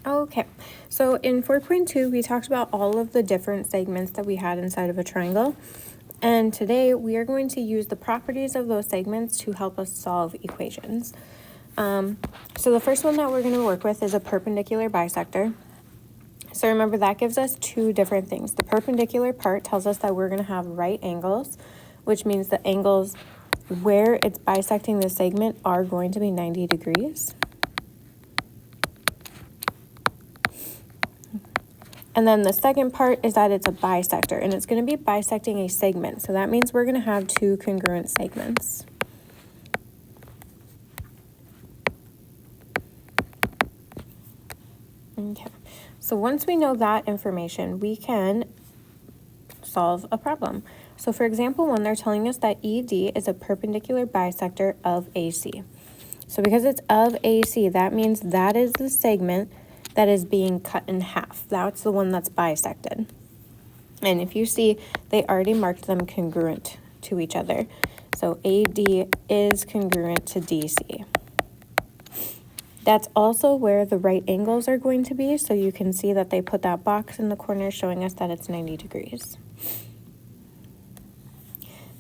Okay, so in 4.2, we talked about all of the different segments that we had inside of a triangle. And today we are going to use the properties of those segments to help us solve equations. So the first one that we're going to work with is a perpendicular bisector. So remember, that gives us two different things. The perpendicular part tells us that we're going to have right angles, which means the angles where it's bisecting the segment are going to be 90 degrees. And then the second part is that it's a bisector, and it's going to be bisecting a segment. So that means we're going to have two congruent segments. Okay, so once we know that information, we can solve a problem. So for example, when they're telling us that ED is a perpendicular bisector of AC. So because it's of AC, that means that is the segment that is being cut in half. That's the one that's bisected. And if you see, they already marked them congruent to each other. So AD is congruent to DC. That's also where the right angles are going to be. So you can see that they put that box in the corner showing us that it's 90 degrees.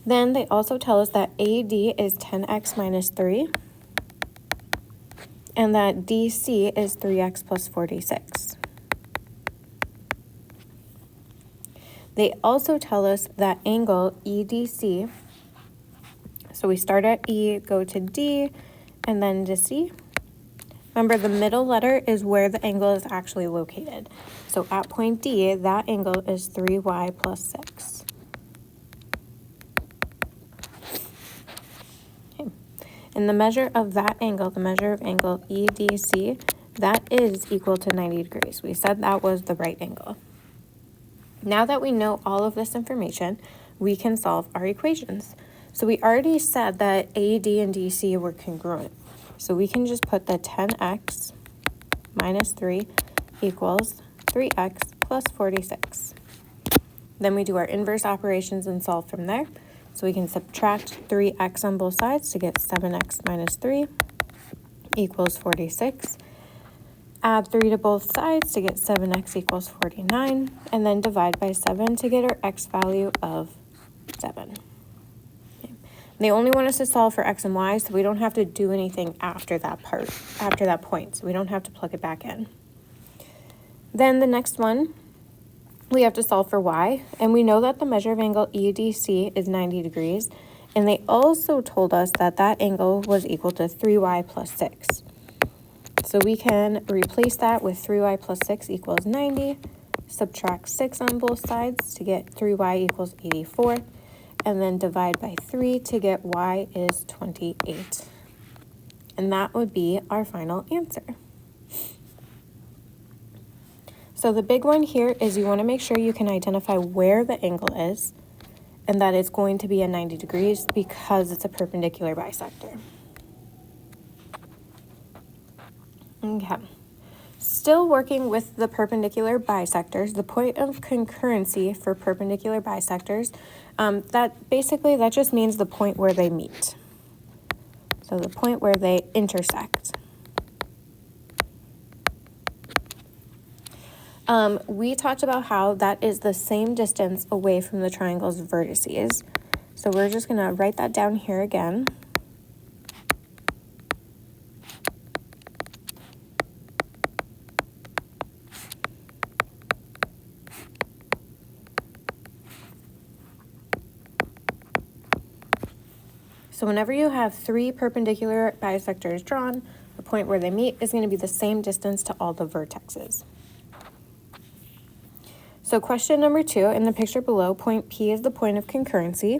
Then they also tell us that AD is 10x minus 3. And that DC is 3x plus 46. They also tell us that angle EDC, so we start at E, go to D, and then to C. Remember, the middle letter is where the angle is actually located. So at point D, that angle is 3y plus 6. And the measure of that angle, the measure of angle EDC, that is equal to 90 degrees. We said that was the right angle. Now that we know all of this information, we can solve our equations. So we already said that AD and DC were congruent. So we can just put the 10x minus 3 equals 3x plus 46. Then we do our inverse operations and solve from there. So we can subtract 3x on both sides to get 7x minus 3 equals 46. Add 3 to both sides to get 7x equals 49. And then divide by 7 to get our x value of 7. Okay. They only want us to solve for x and y, so we don't have to do anything after that point. So we don't have to plug it back in. Then the next one, we have to solve for y, and we know that the measure of angle EDC is 90 degrees, and they also told us that that angle was equal to 3y plus 6. So we can replace that with 3y plus 6 equals 90, subtract 6 on both sides to get 3y equals 84, and then divide by 3 to get y is 28. And that would be our final answer. So the big one here is you want to make sure you can identify where the angle is, and that it's going to be at 90 degrees because it's a perpendicular bisector. Okay. Still working with the perpendicular bisectors, the point of concurrency for perpendicular bisectors, that just means the point where they meet. So the point where they intersect. We talked about how that is the same distance away from the triangle's vertices. So we're just going to write that down here again. So whenever you have three perpendicular bisectors drawn, the point where they meet is going to be the same distance to all the vertexes. So question number 2, in the picture below, point P is the point of concurrency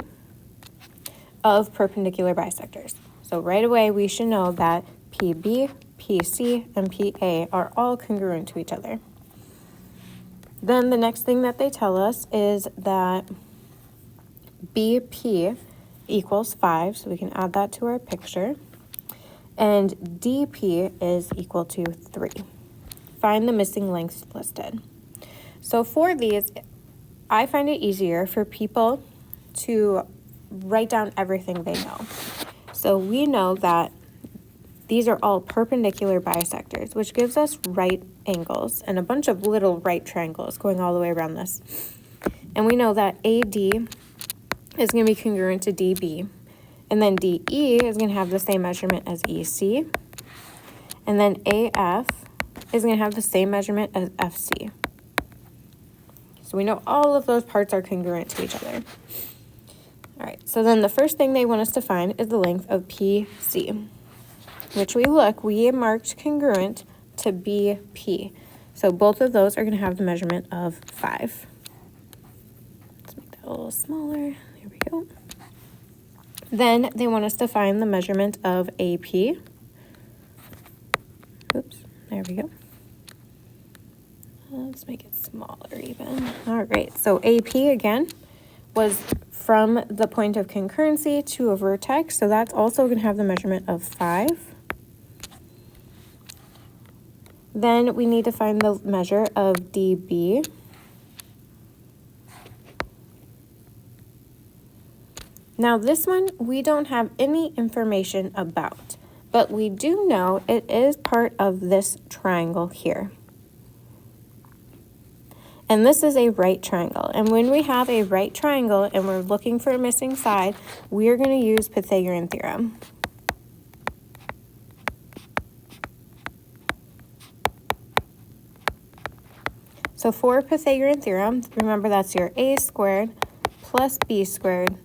of perpendicular bisectors. So right away, we should know that PB, PC, and PA are all congruent to each other. Then the next thing that they tell us is that BP equals 5, so we can add that to our picture. And DP is equal to 3. Find the missing lengths listed. So for these, I find it easier for people to write down everything they know. So we know that These are all perpendicular bisectors, which gives us right angles and a bunch of little right triangles going all the way around this. And we know that AD is going to be congruent to DB. And then DE is going to have the same measurement as EC. And then AF is going to have the same measurement as FC. So we know all of those parts are congruent to each other. All right, so then the first thing they want us to find is the length of PC, which we marked congruent to BP. So both of those are going to have the measurement of 5. Let's make that a little smaller. There we go. Then they want us to find the measurement of AP. Oops, there we go. Let's make it smaller even. All right, so AP again was from the point of concurrency to a vertex, so that's also going to have the measurement of 5. Then we need to find the measure of DB. Now this one we don't have any information about, but we do know it is part of this triangle here. And this is a right triangle. And when we have a right triangle and we're looking for a missing side, we are going to use Pythagorean theorem. So for Pythagorean theorem, remember that's your a squared plus b squared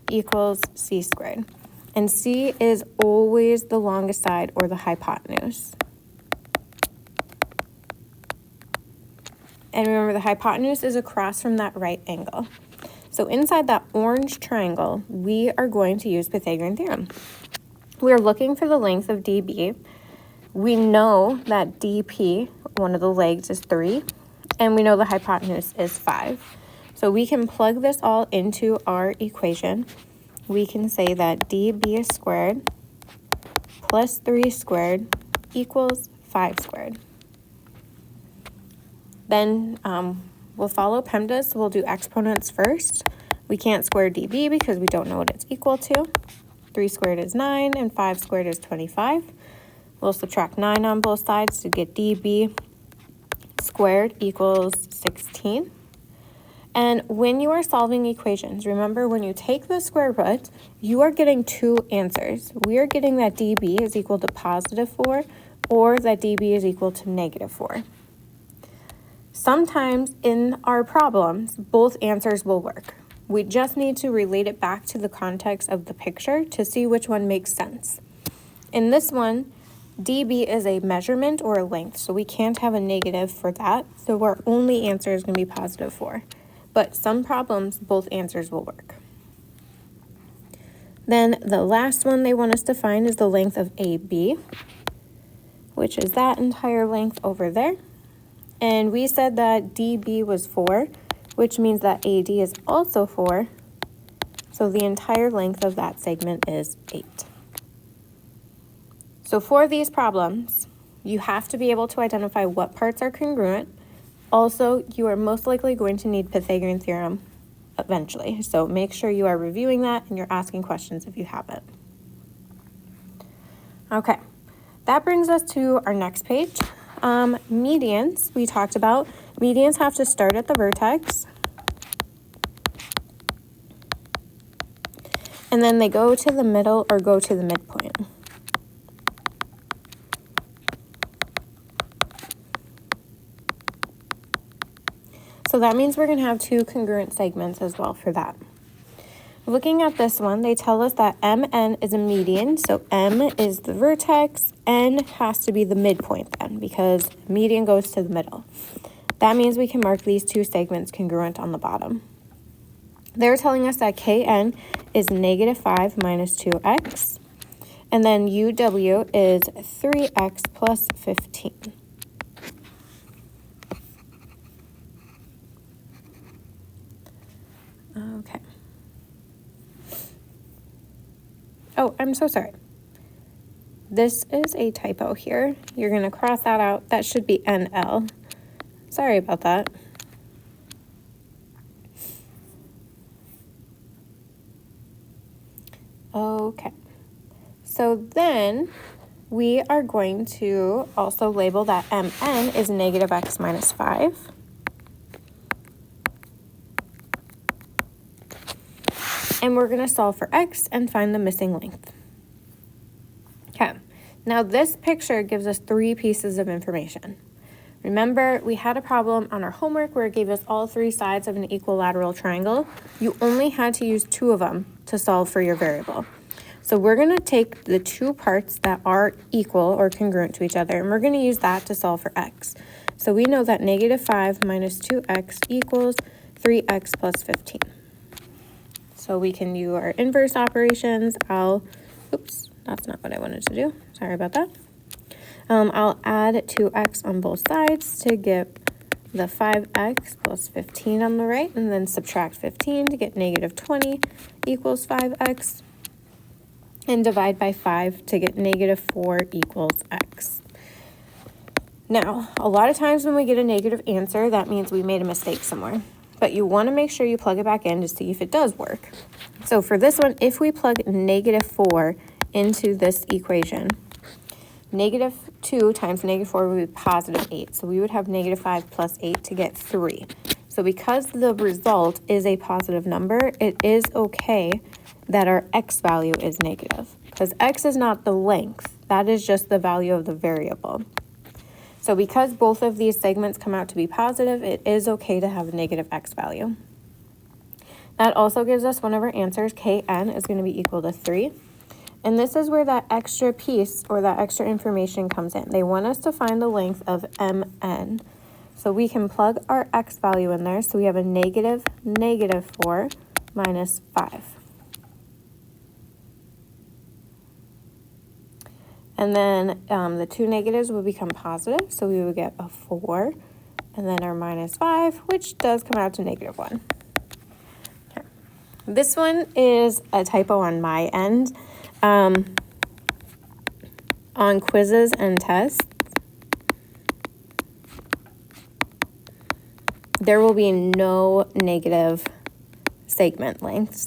equals c squared. And c is always the longest side or the hypotenuse. And remember, the hypotenuse is across from that right angle. So inside that orange triangle, we are going to use Pythagorean theorem. We're looking for the length of DB. We know that DP, one of the legs, is 3, and we know the hypotenuse is 5. So we can plug this all into our equation. We can say that DB squared plus 3 squared equals 5 squared. Then we'll follow PEMDAS. We'll do exponents first. We can't square DB because we don't know what it's equal to. 3 squared is 9 and 5 squared is 25. We'll subtract 9 on both sides to get DB squared equals 16. And when you are solving equations, remember when you take the square root, you are getting 2 answers. We are getting that DB is equal to positive 4 or that DB is equal to negative 4. Sometimes in our problems, both answers will work. We just need to relate it back to the context of the picture to see which one makes sense. In this one, DB is a measurement or a length, so we can't have a negative for that, so our only answer is going to be positive 4. But some problems, both answers will work. Then the last one they want us to find is the length of AB, which is that entire length over there. And we said that DB was 4, which means that AD is also 4. So the entire length of that segment is 8. So for these problems, you have to be able to identify what parts are congruent. Also, you are most likely going to need Pythagorean theorem eventually. So make sure you are reviewing that and you're asking questions if you haven't. Okay, that brings us to our next page. Medians, we talked about. Medians have to start at the vertex. And then they go to the middle or go to the midpoint. So that means we're going to have 2 congruent segments as well for that. Looking at this one, they tell us that MN is a median, so M is the vertex, N has to be the midpoint then, because median goes to the middle. That means we can mark these 2 segments congruent on the bottom. They're telling us that KN is negative 5 minus 2x, and then UW is 3x plus 15. Okay. Oh, I'm so sorry. This is a typo here. You're going to cross that out. That should be NL. Sorry about that. Okay. So then we are going to also label that MN is negative x minus 5. And we're going to solve for x and find the missing length. Okay, now this picture gives us 3 pieces of information. Remember, we had a problem on our homework where it gave us all 3 sides of an equilateral triangle. You only had to use 2 of them to solve for your variable. So we're going to take the 2 parts that are equal or congruent to each other, and we're going to use that to solve for x. So we know that negative 5 minus 2x equals 3x plus 15. So we can do our inverse operations. Oops, that's not what I wanted to do. Sorry about that. I'll add 2x on both sides to get the 5x plus 15 on the right, and then subtract 15 to get negative 20 equals 5x, and divide by 5 to get negative 4 equals x. Now, a lot of times when we get a negative answer, that means we made a mistake somewhere. But you want to make sure you plug it back in to see if it does work. So for this one, if we plug negative 4 into this equation, negative 2 times negative 4 would be positive 8. So we would have negative 5 plus 8 to get 3. So because the result is a positive number, it is okay that our x value is negative, because x is not the length. That is just the value of the variable. So because both of these segments come out to be positive, it is okay to have a negative x value. That also gives us one of our answers. Kn is going to be equal to 3. And this is where that extra piece or that extra information comes in. They want us to find the length of mn. So we can plug our x value in there. So we have a negative 4 minus 5. And then the 2 negatives will become positive, so we would get a 4, and then our minus 5, which does come out to negative 1. Okay. This one is a typo on my end. On quizzes and tests, there will be no negative segment lengths.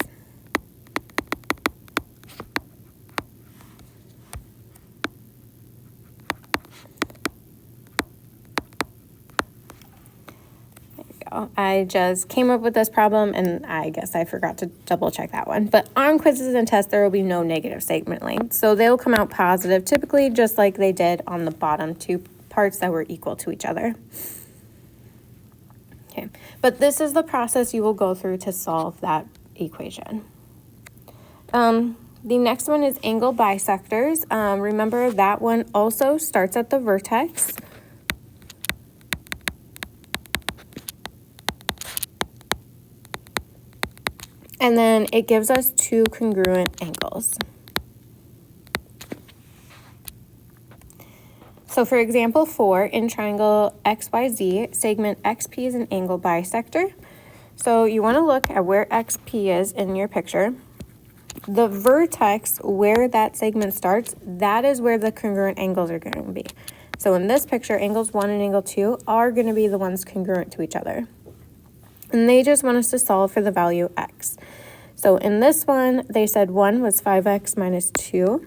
I just came up with this problem, and I guess I forgot to double check that one. But on quizzes and tests, there will be no negative segment length. So they'll come out positive, typically just like they did on the bottom 2 parts that were equal to each other. Okay, but this is the process you will go through to solve that equation. The next one is angle bisectors. Remember that one also starts at the vertex. And then it gives us 2 congruent angles. So for example 4, in triangle XYZ, segment XP is an angle bisector. So you want to look at where XP is in your picture. The vertex where that segment starts, that is where the congruent angles are going to be. So in this picture, angles 1 and angle 2 are going to be the ones congruent to each other. And they just want us to solve for the value x. So in this one, they said 1 was 5x minus 2.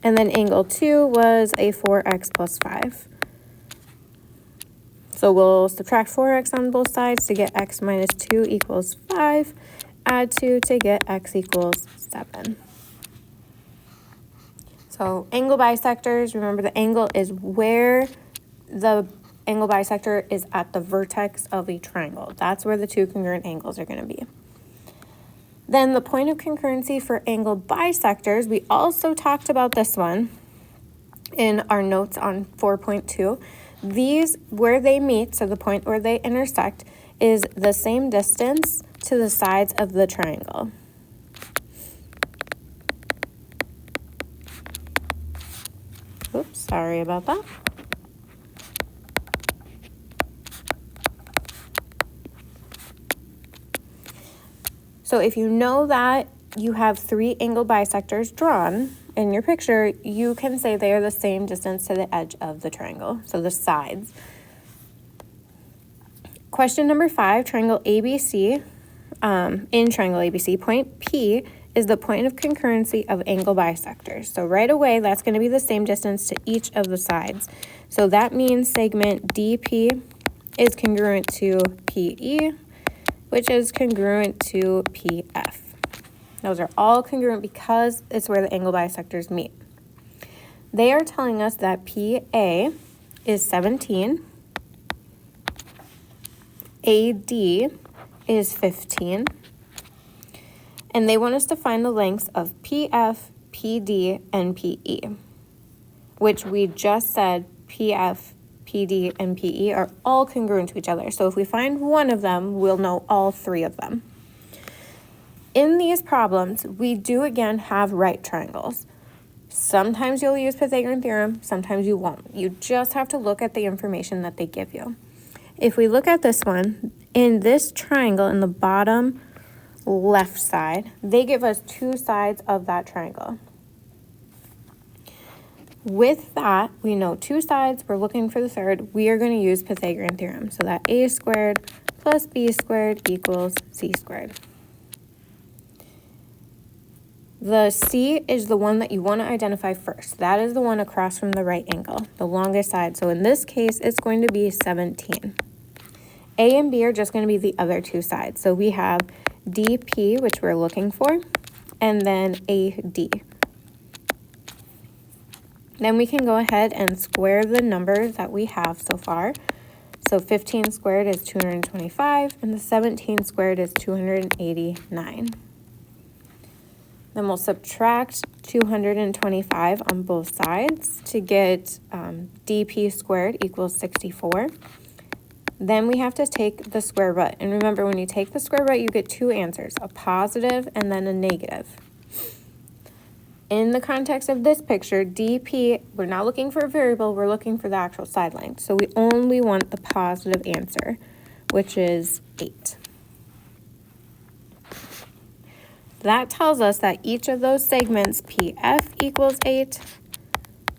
And then angle 2 was a 4x plus 5. So we'll subtract 4x on both sides to get x minus 2 equals 5. Add 2 to get x equals 7. So angle bisectors, remember the angle is where the angle bisector is at the vertex of a triangle. That's where the 2 congruent angles are going to be. Then the point of concurrency for angle bisectors, we also talked about this one in our notes on 4.2. These, where they meet, so the point where they intersect, is the same distance to the sides of the triangle. Oops, sorry about that. So if you know that you have 3 angle bisectors drawn in your picture, you can say they are the same distance to the edge of the triangle, so the sides. Question number 5, triangle ABC. In triangle ABC, point P is the point of concurrency of angle bisectors. So right away, that's going to be the same distance to each of the sides. So that means segment DP is congruent to PE, which is congruent to PF. Those are all congruent because it's where the angle bisectors meet. They are telling us that PA is 17, AD is 15, and they want us to find the lengths of PF, PD, and PE, which we just said PF, PD, and PE are all congruent to each other. So if we find one of them, we'll know all three of them. In these problems, we do again have right triangles. Sometimes you'll use Pythagorean theorem, sometimes you won't. You just have to look at the information that they give you. If we look at this one, in this triangle in the bottom left side, they give us two sides of that triangle. With that, we know two sides, we're looking for the third. We are going to use Pythagorean theorem. So that a squared plus b squared equals c squared. The C is the one that you want to identify first. That is the one across from the right angle, the longest side. So in this case, it's going to be 17. A and B are just going to be the other two sides. So we have DP, which we're looking for, and then AD. Then we can go ahead and square the numbers that we have so far. So 15 squared is 225, and the 17 squared is 289. Then we'll subtract 225 on both sides to get dp squared equals 64. Then we have to take the square root. And remember, when you take the square root, you get two answers, a positive and then a negative. In the context of this picture, dp, we're not looking for a variable, we're looking for the actual side length. So we only want the positive answer, which is 8. That tells us that each of those segments, PF equals 8,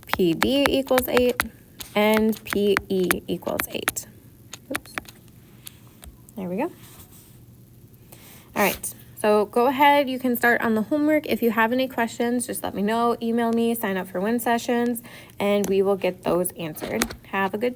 PD equals 8, and PE equals 8. Oops. There we go. All right, so go ahead. You can start on the homework. If you have any questions, just let me know. Email me, sign up for WIN sessions, and we will get those answered. Have a good day.